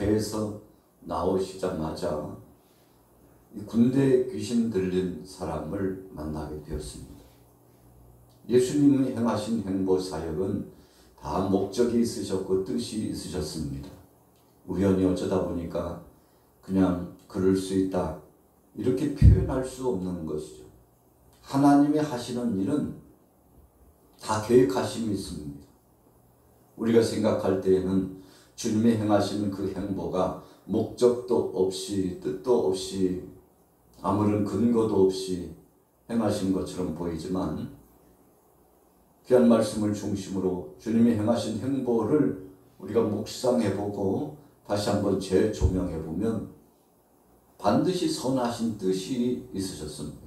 배에서 나오시자마자 군대 귀신 들린 사람을 만나게 되었습니다. 예수님이 행하신 행보 사역은 다 목적이 있으셨고 뜻이 있으셨습니다. 우연히 어쩌다 보니까 그냥 그럴 수 있다 이렇게 표현할 수 없는 것이죠. 하나님이 하시는 일은 다 계획하심이 있습니다. 우리가 생각할 때에는 주님이 행하시는 그 행보가 목적도 없이 뜻도 없이 아무런 근거도 없이 행하신 것처럼 보이지만 귀한 말씀을 중심으로 주님이 행하신 행보를 우리가 묵상해보고 다시 한번 재조명해보면 반드시 선하신 뜻이 있으셨습니다.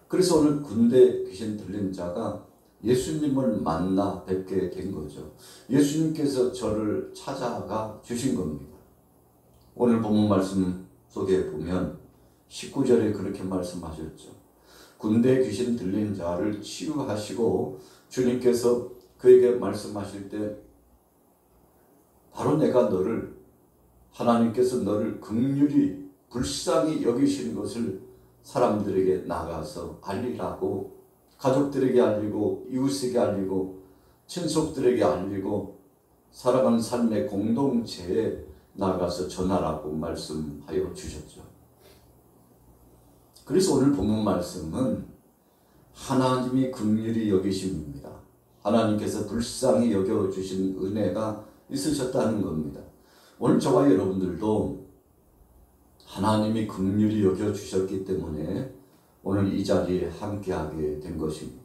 그래서 오늘 군대 귀신 들린 자가 예수님을 만나 뵙게 된 거죠. 예수님께서 저를 찾아가 주신 겁니다. 오늘 본문 말씀 속에 보면 19절에 그렇게 말씀하셨죠. 군대 귀신 들린 자를 치유하시고 주님께서 그에게 말씀하실 때 바로 내가 너를 하나님께서 너를 긍휼히 불쌍히 여기시는 것을 사람들에게 나가서 알리라고 가족들에게 알리고 이웃에게 알리고 친속들에게 알리고 살아가는 삶의 공동체에 나가서 전하라고 말씀하여 주셨죠. 그래서 오늘 본문 말씀은 하나님이 긍휼히 여기심입니다. 하나님께서 불쌍히 여겨주신 은혜가 있으셨다는 겁니다. 오늘 저와 여러분들도 하나님이 긍휼히 여겨주셨기 때문에 오늘 이 자리에 함께하게 된 것입니다.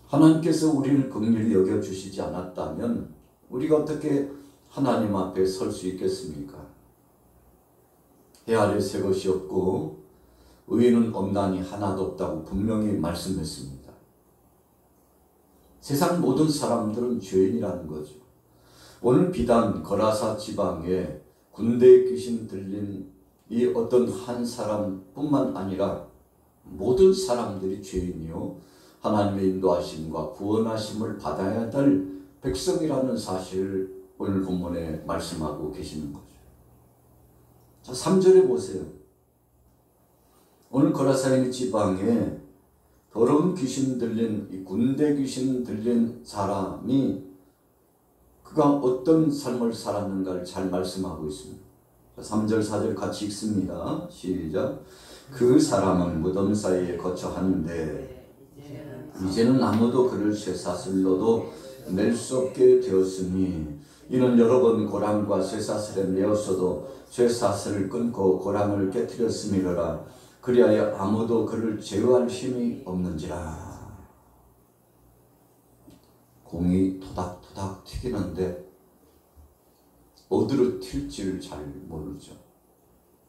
하나님께서 우리를 긍휼히 여겨주시지 않았다면 우리가 어떻게 하나님 앞에 설 수 있겠습니까? 해 아래 새 것이 없고 의인은 없나니 하나도 없다고 분명히 말씀했습니다. 세상 모든 사람들은 죄인이라는 거죠. 오늘 비단 거라사 지방에 군대 귀신 들린 이 어떤 한 사람뿐만 아니라 모든 사람들이 죄인이요 하나님의 인도하심과 구원하심을 받아야 될 백성이라는 사실을 오늘 본문에 말씀하고 계시는 거죠. 자, 3절에 보세요. 오늘 거라사인 지방에 더러운 귀신 들린 이 군대 귀신 들린 사람이 그가 어떤 삶을 살았는가를 잘 말씀하고 있습니다. 3절 4절 같이 읽습니다. 시작. 그 사람은 무덤 사이에 거처 하는데 이제는 아무도 그를 쇠사슬로도 낼 수 없게 되었으니 이는 여러 번 고랑과 쇠사슬에 매었어도 쇠사슬을 끊고 고랑을 깨뜨렸음이로라. 그리하여 아무도 그를 제어할 힘이 없는지라. 공이 토닥토닥 튀기는데 어디로 튈지를 잘 모르죠.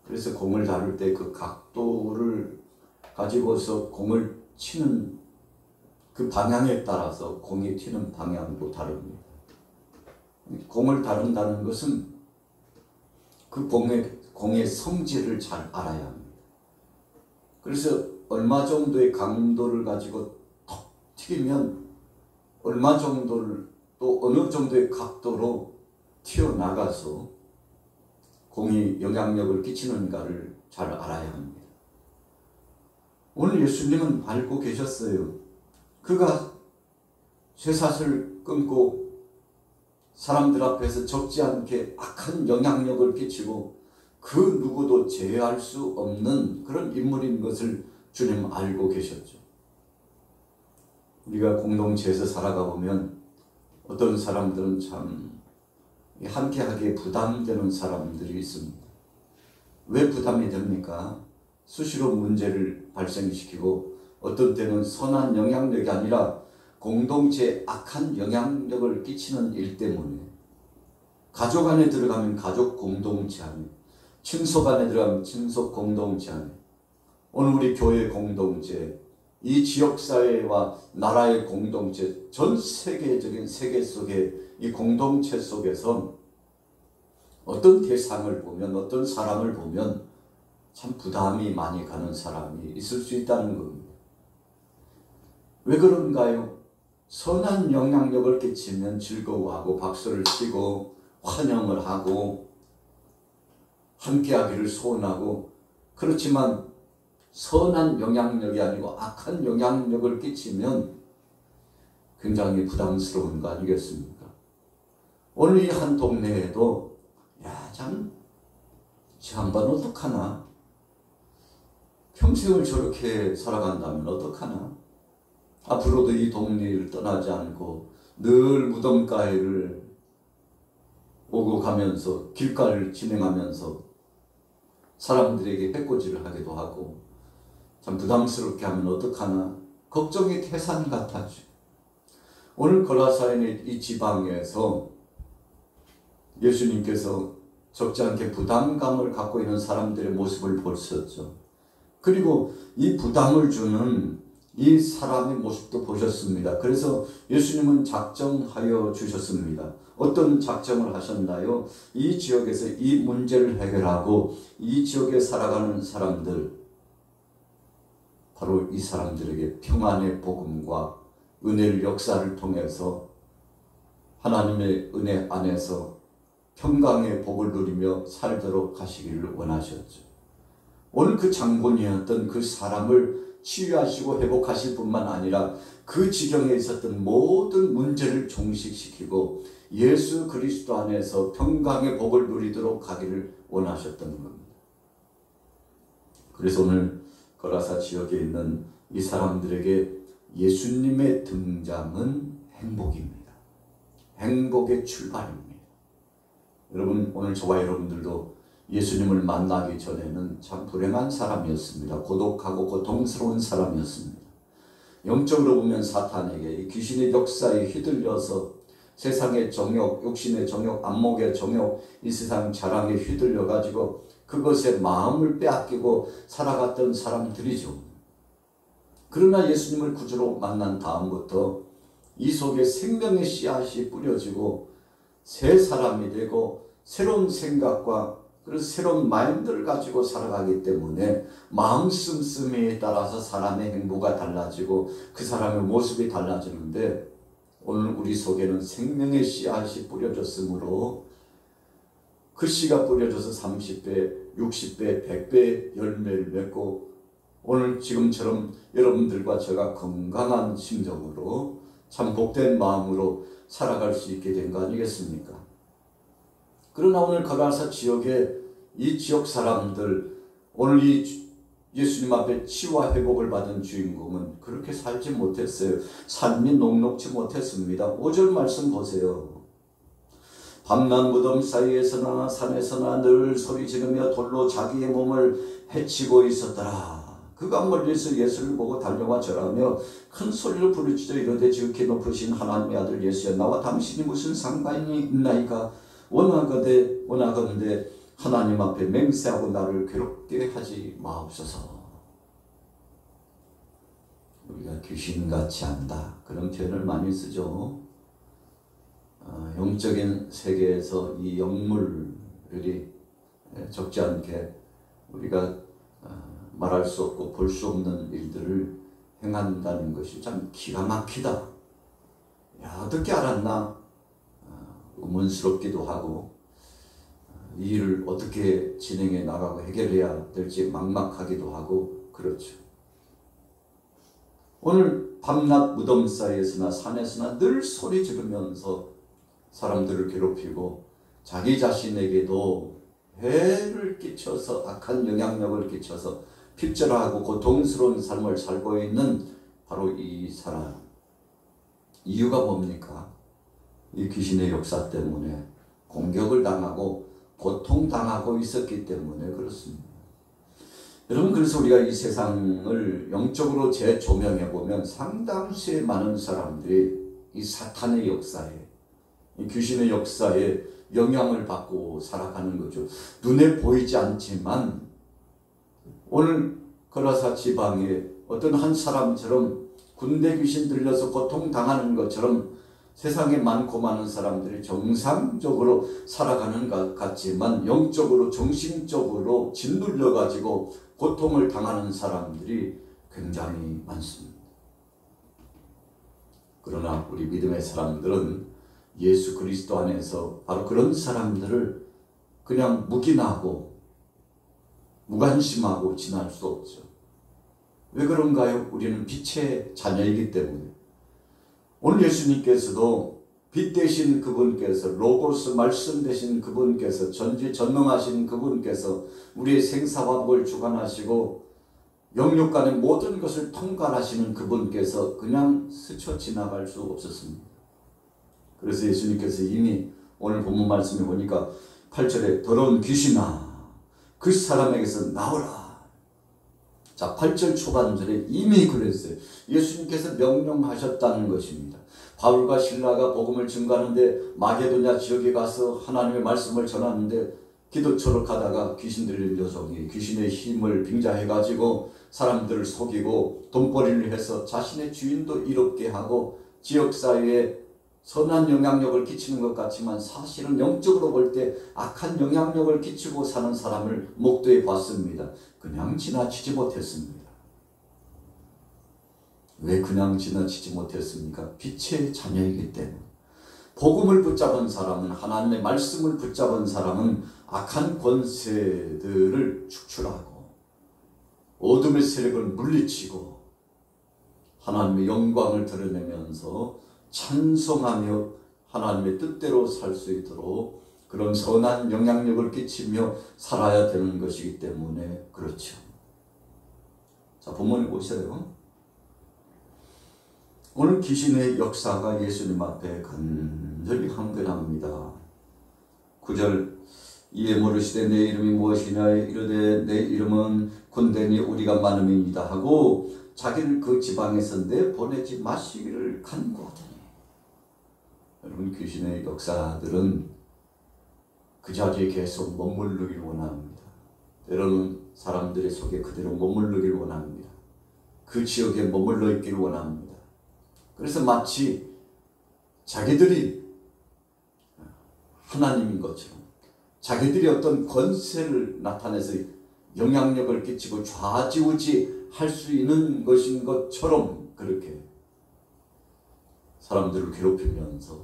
그래서 공을 다룰 때 그 각도를 가지고서 공을 치는 그 방향에 따라서 공이 튀는 방향도 다릅니다. 공을 다룬다는 것은 그 공의 성질을 잘 알아야 합니다. 그래서 얼마 정도의 강도를 가지고 톡 튀기면 얼마 정도를 또 어느 정도의 각도로 튀어나가서 공이 영향력을 끼치는가를 잘 알아야 합니다. 오늘 예수님은 알고 계셨어요. 그가 쇠사슬 끊고 사람들 앞에서 적지 않게 악한 영향력을 끼치고 그 누구도 제어할 수 없는 그런 인물인 것을 주님 알고 계셨죠. 우리가 공동체에서 살아가 보면 어떤 사람들은 참 함께하기에 부담되는 사람들이 있습니다. 왜 부담이 됩니까? 수시로 문제를 발생시키고 어떤 때는 선한 영향력이 아니라 공동체에 악한 영향력을 끼치는 일 때문에 가족 안에 들어가면 가족 공동체 안에, 친속 안에 들어가면 친속 공동체 안에, 오늘 우리 교회 공동체, 이 지역사회와 나라의 공동체, 전 세계적인 세계 속의 이 공동체 속에서 어떤 대상을 보면, 어떤 사람을 보면 참 부담이 많이 가는 사람이 있을 수 있다는 겁니다. 왜 그런가요? 선한 영향력을 끼치면 즐거워하고 박수를 치고 환영을 하고 함께하기를 소원하고, 그렇지만 선한 영향력이 아니고 악한 영향력을 끼치면 굉장히 부담스러운 거 아니겠습니까? 오늘 이 한 동네에도 참 양반 어떡하나, 평생을 저렇게 살아간다면 어떡하나, 앞으로도 이 동네를 떠나지 않고 늘 무덤가에를 오고 가면서 길가를 진행하면서 사람들에게 해코지를 하기도 하고 참 부담스럽게 하면 어떡하나 걱정이 태산 같았죠. 오늘 거라사인의 이 지방에서 예수님께서 적지 않게 부담감을 갖고 있는 사람들의 모습을 보셨죠. 그리고 이 부담을 주는 이 사람의 모습도 보셨습니다. 그래서 예수님은 작정하여 주셨습니다. 어떤 작정을 하셨나요? 이 지역에서 이 문제를 해결하고 이 지역에 살아가는 사람들, 바로 이 사람들에게 평안의 복음과 은혜의 역사를 통해서 하나님의 은혜 안에서 평강의 복을 누리며 살도록 하시기를 원하셨죠. 오늘 그 장본이었던 그 사람을 치유하시고 회복하실 뿐만 아니라 그 지경에 있었던 모든 문제를 종식시키고 예수 그리스도 안에서 평강의 복을 누리도록 하기를 원하셨던 겁니다. 그래서 오늘 거라사 지역에 있는 이 사람들에게 예수님의 등장은 행복입니다. 행복의 출발입니다. 여러분, 오늘 저와 여러분들도 예수님을 만나기 전에는 참 불행한 사람이었습니다. 고독하고 고통스러운 사람이었습니다. 영적으로 보면 사탄에게, 이 귀신의 역사에 휘둘려서 세상의 정욕, 욕심의 정욕, 안목의 정욕, 이 세상 자랑에 휘둘려가지고 그것에 마음을 빼앗기고 살아갔던 사람들이죠. 그러나 예수님을 구주로 만난 다음부터 이 속에 생명의 씨앗이 뿌려지고 새 사람이 되고 새로운 생각과 그래서 새로운 마인드를 가지고 살아가기 때문에 마음 씀씀이에 따라서 사람의 행보가 달라지고 그 사람의 모습이 달라지는데, 오늘 우리 속에는 생명의 씨앗이 뿌려졌으므로 그 씨가 뿌려져서 30배, 60배, 100배 열매를 맺고 오늘 지금처럼 여러분들과 제가 건강한 심정으로 참 복된 마음으로 살아갈 수 있게 된 거 아니겠습니까? 그러나 오늘 거라사 지역의 이 지역 사람들, 오늘 이 예수님 앞에 치유와 회복을 받은 주인공은 그렇게 살지 못했어요. 삶이 녹록지 못했습니다. 5절 말씀 보세요. 밤낮 무덤 사이에서나 산에서나 늘 소리 지르며 돌로 자기의 몸을 해치고 있었더라. 그가 멀리서 예수를 보고 달려와 절하며 큰 소리로 부르짖어 이르되 지극히 높으신 하나님의 아들 예수여, 나와 당신이 무슨 상관이 있나이까? 원하건대 하나님 앞에 맹세하고 나를 괴롭게 하지 마옵소서. 우리가 귀신같이 한다, 그런 표현을 많이 쓰죠. 영적인 세계에서 이 영물들이 적지 않게 우리가 말할 수 없고 볼 수 없는 일들을 행한다는 것이 참 기가 막히다. 어떻게 알았나 의문스럽기도 하고, 이 일을 어떻게 진행해 나가고 해결해야 될지 막막하기도 하고 그렇죠. 오늘 밤낮 무덤 사이에서나 산에서나 늘 소리 지르면서 사람들을 괴롭히고 자기 자신에게도 해를 끼쳐서 악한 영향력을 끼쳐서 핍절하고 고통스러운 삶을 살고 있는 바로 이 사람. 이유가 뭡니까? 이 귀신의 역사 때문에 공격을 당하고 고통당하고 있었기 때문에 그렇습니다. 여러분, 그래서 우리가 이 세상을 영적으로 재조명해 보면 상당수의 많은 사람들이 이 사탄의 역사에, 이 귀신의 역사에 영향을 받고 살아가는 거죠. 눈에 보이지 않지만 오늘 거라사 지방에 어떤 한 사람처럼 군대 귀신 들려서 고통당하는 것처럼 세상에 많고 많은 사람들이 정상적으로 살아가는 것 같지만 영적으로 정신적으로 짓눌려 가지고 고통을 당하는 사람들이 굉장히 많습니다. 그러나 우리 믿음의 사람들은 예수 그리스도 안에서 바로 그런 사람들을 그냥 묵인하고 무관심하고 지날 수 없죠. 왜 그런가요? 우리는 빛의 자녀이기 때문에. 오늘 예수님께서도 빛 되신 그분께서, 로고스 말씀 되신 그분께서, 전지전능하신 그분께서 우리의 생사화복을 주관하시고 영육간의 모든 것을 통괄하시는 그분께서 그냥 스쳐 지나갈 수 없었습니다. 그래서 예수님께서 이미 오늘 본문 말씀에 보니까 8절에 더러운 귀신아 그 사람에게서 나오라. 자, 8절 초반절에 이미 그랬어요. 예수님께서 명령하셨다는 것입니다. 바울과 실라가 복음을 증거하는데 마게도냐 지역에 가서 하나님의 말씀을 전하는데 기도처럼 가다가 귀신 들린 여성이 귀신의 힘을 빙자해가지고 사람들을 속이고 돈벌이를 해서 자신의 주인도 이롭게 하고 지역사회에 선한 영향력을 끼치는 것 같지만 사실은 영적으로 볼 때 악한 영향력을 끼치고 사는 사람을 목도해 봤습니다. 그냥 지나치지 못했습니다. 왜 그냥 지나치지 못했습니까? 빛의 자녀이기 때문에. 복음을 붙잡은 사람은, 하나님의 말씀을 붙잡은 사람은 악한 권세들을 축출하고 어둠의 세력을 물리치고 하나님의 영광을 드러내면서 찬송하며 하나님의 뜻대로 살 수 있도록 그런 선한 영향력을 끼치며 살아야 되는 것이기 때문에 그렇죠. 자, 본문에 보세요. 오늘 귀신의 역사가 예수님 앞에 간절히 항변합니다. 9절 이에 물으시되 내 이름이 무엇이냐 이르되 내 이름은 군대니 우리가 많음이니이다 하고 자기를 그 지방에서 내보내지 마시기를 간구하더니. 여러분, 귀신의 역사들은 그 자리에 계속 머무르기를 원합니다. 때로는 사람들의 속에 그대로 머무르기를 원합니다. 그 지역에 머물러 있기를 원합니다. 그래서 마치 자기들이 하나님인 것처럼 자기들이 어떤 권세를 나타내서 영향력을 끼치고 좌지우지 할 수 있는 것인 것처럼 그렇게 사람들을 괴롭히면서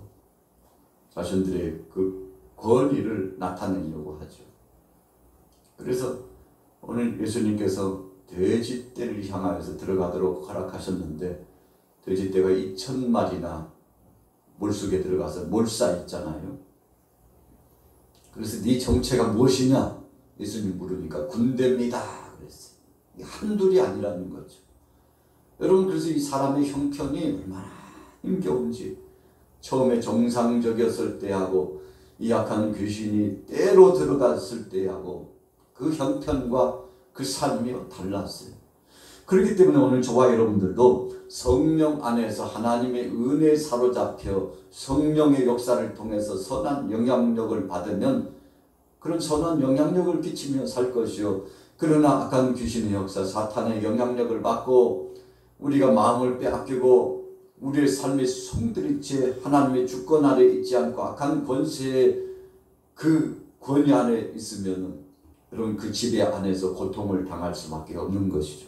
자신들의 그 권위를 나타내려고 하죠. 그래서 오늘 예수님께서 돼지떼를 향하여서 들어가도록 허락하셨는데 돼지떼가 2,000마리나 물속에 들어가서 몰사있잖아요. 그래서 네 정체가 무엇이냐? 예수님 물으니까 군대입니다. 그랬어요. 한둘이 아니라는 거죠. 여러분, 그래서 이 사람의 형편이 얼마나 힘겨운지 처음에 정상적이었을 때하고 이 악한 귀신이 때로 들어갔을 때하고 그 형편과 그 삶이 달랐어요. 그렇기 때문에 오늘 저와 여러분들도 성령 안에서 하나님의 은혜에 사로잡혀 성령의 역사를 통해서 선한 영향력을 받으면 그런 선한 영향력을 끼치며 살 것이요. 그러나 악한 귀신의 역사, 사탄의 영향력을 받고 우리가 마음을 빼앗기고 우리의 삶의 송두리 채 하나님의 주권 아래 있지 않고 악한 권세의 그 권위 안에 있으면 여러분 그 지배 안에서 고통을 당할 수밖에 없는 것이죠.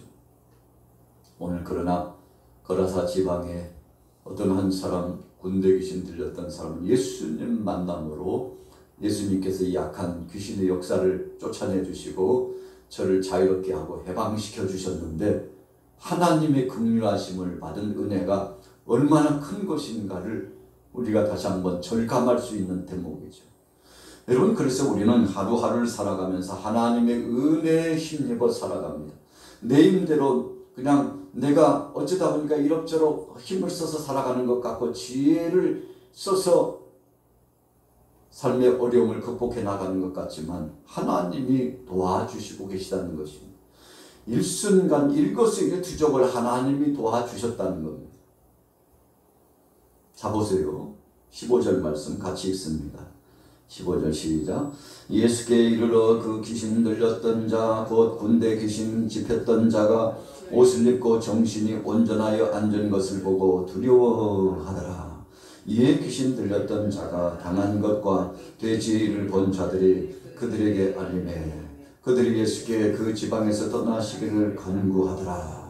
오늘 그러나 거라사 지방에 어떤 한 사람 군대 귀신 들렸던 사람은 예수님 만남으로 예수님께서 이 약한 귀신의 역사를 쫓아내 주시고 저를 자유롭게 하고 해방시켜 주셨는데 하나님의 긍휼하심을 받은 은혜가 얼마나 큰 것인가를 우리가 다시 한번 절감할 수 있는 대목이죠. 여러분, 그래서 우리는 하루하루를 살아가면서 하나님의 은혜에 힘입어 살아갑니다. 내 힘대로 그냥 내가 어쩌다 보니까 이럭저럭 힘을 써서 살아가는 것 같고 지혜를 써서 삶의 어려움을 극복해 나가는 것 같지만 하나님이 도와주시고 계시다는 것입니다. 일순간 일거수일투족을 하나님이 도와주셨다는 겁니다. 자, 보세요. 15절 말씀 같이 읽습니다. 15절 시작. 예수께 이르러 그 귀신 들렸던 자 곧 군대 귀신 집혔던 자가 옷을 입고 정신이 온전하여 앉은 것을 보고 두려워하더라. 이에 귀신 들렸던 자가 당한 것과 돼지를 본 자들이 그들에게 알리매 그들이 예수께 그 지방에서 떠나시기를 간구하더라.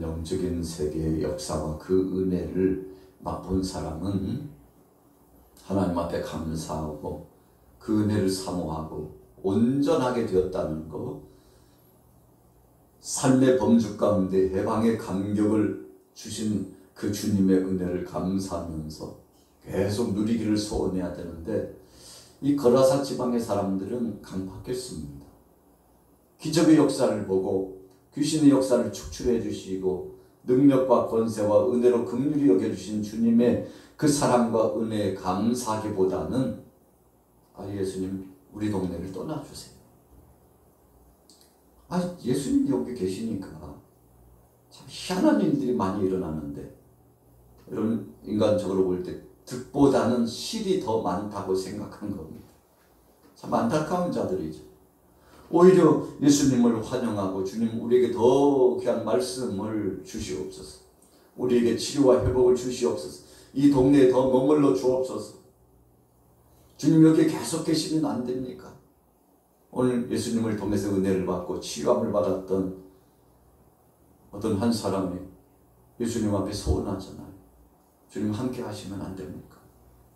영적인 세계의 역사와 그 은혜를 맛본 사람은 하나님 앞에 감사하고 그 은혜를 사모하고 온전하게 되었다는 것, 삶의 범주 가운데 해방의 감격을 주신 그 주님의 은혜를 감사하면서 계속 누리기를 소원해야 되는데, 이 거라사 지방의 사람들은 강팍했습니다. 기적의 역사를 보고 귀신의 역사를 축출해 주시고 능력과 권세와 은혜로 긍휼히 여겨주신 주님의 그 사랑과 은혜에 감사하기보다는 예수님 우리 동네를 떠나주세요. 예수님이 여기 계시니까 참 희한한 일들이 많이 일어나는데, 여러분 인간적으로 볼 때 득보다는 실이 더 많다고 생각한 겁니다. 참 안타까운 자들이죠. 오히려 예수님을 환영하고 주님 우리에게 더 귀한 말씀을 주시옵소서. 우리에게 치료와 회복을 주시옵소서. 이 동네에 더 머물러 주옵소서. 주님 여기 계속 계시면 안 됩니까? 오늘 예수님을 통해서 은혜를 받고 치유함을 받았던 어떤 한 사람이 예수님 앞에 소원하잖아요. 주님 함께 하시면 안 됩니까?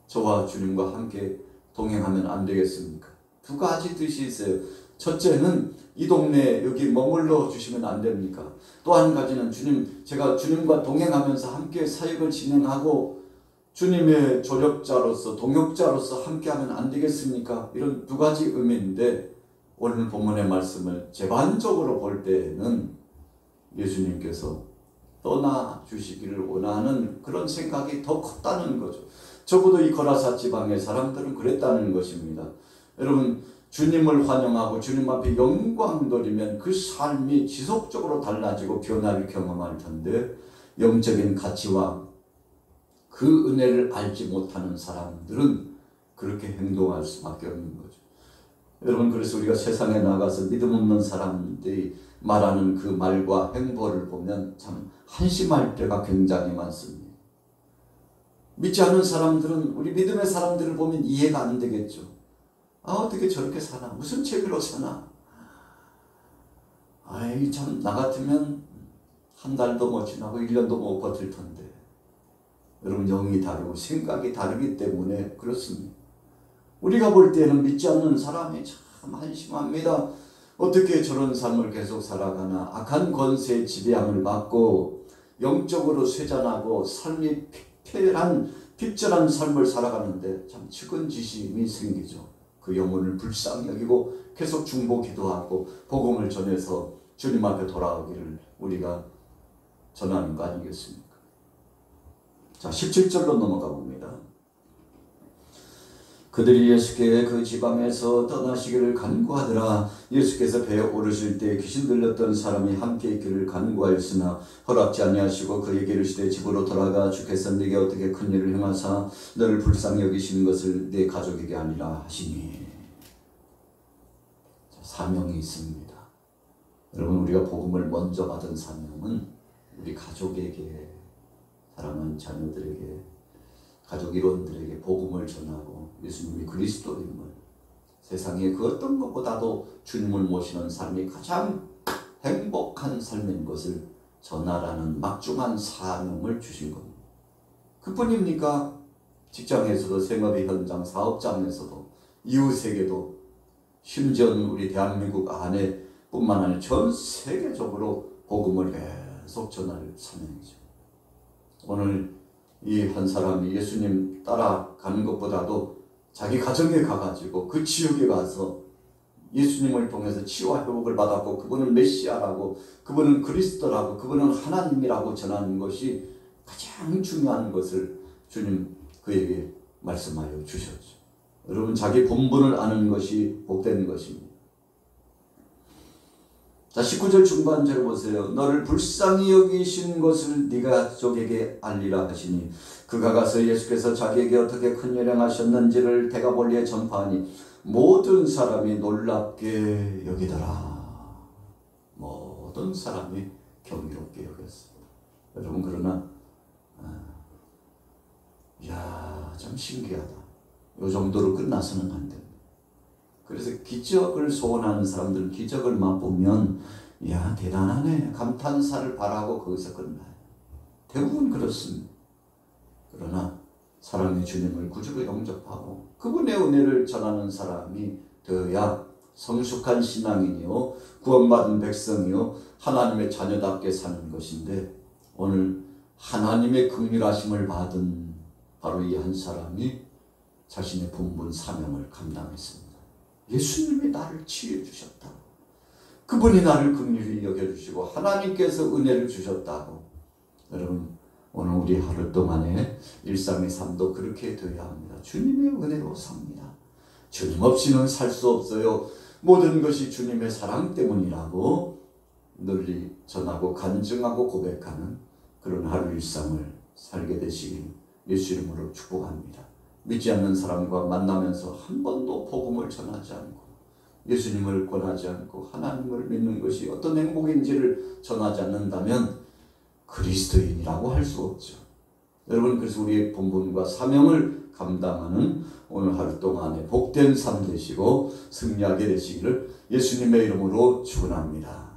저와 주님과 함께 동행하면 안 되겠습니까? 두 가지 뜻이 있어요. 첫째는 이 동네에 여기 머물러 주시면 안 됩니까? 또 한 가지는 주님, 제가 주님과 동행하면서 함께 사역을 진행하고 주님의 조력자로서 동역자로서 함께하면 안 되겠습니까? 이런 두 가지 의미인데, 오늘 본문의 말씀을 재반적으로 볼 때에는 예수님께서 떠나주시기를 원하는 그런 생각이 더 컸다는 거죠. 적어도 이 거라사 지방의 사람들은 그랬다는 것입니다. 여러분, 주님을 환영하고 주님 앞에 영광 돌리면 그 삶이 지속적으로 달라지고 변화를 경험할 텐데, 영적인 가치와 그 은혜를 알지 못하는 사람들은 그렇게 행동할 수밖에 없는 거죠. 여러분, 그래서 우리가 세상에 나가서 믿음 없는 사람들이 말하는 그 말과 행보를 보면 참 한심할 때가 굉장히 많습니다. 믿지 않는 사람들은 우리 믿음의 사람들을 보면 이해가 안 되겠죠. 어떻게 저렇게 사나? 무슨 재미로 사나? 참 나 같으면 한 달도 못 지나고 1년도 못 버틸 텐데. 여러분, 영이 다르고 생각이 다르기 때문에 그렇습니다. 우리가 볼 때는 믿지 않는 사람이 참 한심합니다. 어떻게 저런 삶을 계속 살아가나? 악한 권세의 지배함을 받고 영적으로 쇠잔하고 삶이 핍절한 삶을 살아가는데 참 측은지심이 생기죠. 그 영혼을 불쌍히 여기고 계속 중보 기도하고 복음을 전해서 주님 앞에 돌아오기를 우리가 전하는 거 아니겠습니까? 자, 17절로 넘어가 봅니다. 그들이 예수께 그 지방에서 떠나시기를 간구하더라. 예수께서 배에 오르실 때 귀신 들렸던 사람이 함께 있기를 간구하였으나 허락지 아니하시고 그에게 이르시되 집으로 돌아가 주께서 네게 어떻게 큰 일을 행하사 너를 불쌍히 여기시는 것을 네 가족에게 아니라 하시니. 사명이 있습니다. 여러분, 우리가 복음을 먼저 받은 사명은 우리 가족에게, 사랑하는 자녀들에게, 가족 일원들에게 복음을 전하고 예수님이 그리스도임을, 세상에 그 어떤 것보다도 주님을 모시는 삶이 가장 행복한 삶인 것을 전하라는 막중한 사명을 주신 겁니다. 그뿐입니까? 직장에서도, 생업의 현장, 사업장에서도, 이웃에게도, 심지어는 우리 대한민국 안에 뿐만 아니라 전 세계적으로 복음을 계속 전할 사명이죠. 오늘 이 한 사람이 예수님 따라가는 것보다도 자기 가정에 가가지고 그 지역에 가서 예수님을 통해서 치유와 회복을 받았고 그분은 메시아라고, 그분은 그리스도라고, 그분은 하나님이라고 전하는 것이 가장 중요한 것을 주님 그에게 말씀하여 주셨죠. 여러분, 자기 본분을 아는 것이 복된 것입니다. 자, 19절 중반절 보세요. 너를 불쌍히 여기신 것을 네가 가족에게 알리라 하시니 그가 가서 예수께서 자기에게 어떻게 큰 일을 행하셨는지를 대가볼리에 전파하니 모든 사람이 놀랍게 여기더라. 모든 사람이 경이롭게 여겼어요. 여러분, 그러나 참 신기하다. 이 정도로 끝나서는 안 됩니다. 그래서 기적을 소원하는 사람들은 기적을 맛보면 대단하네, 감탄사를 바라고 거기서 끝나요. 대부분 그렇습니다. 그러나 사랑의 주님을 구주로 영접하고 그분의 은혜를 전하는 사람이 되어야 성숙한 신앙인이요 구원받은 백성이요 하나님의 자녀답게 사는 것인데, 오늘 하나님의 긍휼하심을 받은 바로 이 한 사람이 자신의 본분 사명을 감당했습니다. 예수님이 나를 치유해 주셨다고, 그분이 나를 긍휼히 여겨주시고 하나님께서 은혜를 주셨다고. 여러분, 오늘 우리 하루 동안의 일상의 삶도 그렇게 되어야 합니다. 주님의 은혜로 삽니다. 주님 없이는 살 수 없어요. 모든 것이 주님의 사랑 때문이라고 널리 전하고 간증하고 고백하는 그런 하루 일상을 살게 되시길 예수 이름으로 축복합니다. 믿지 않는 사람과 만나면서 한 번도 복음을 전하지 않고 예수님을 권하지 않고 하나님을 믿는 것이 어떤 행복인지를 전하지 않는다면 그리스도인이라고 할 수 없죠. 여러분, 그래서 우리의 본분과 사명을 감당하는 오늘 하루 동안에 복된 삶 되시고 승리하게 되시기를 예수님의 이름으로 축원합니다.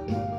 네.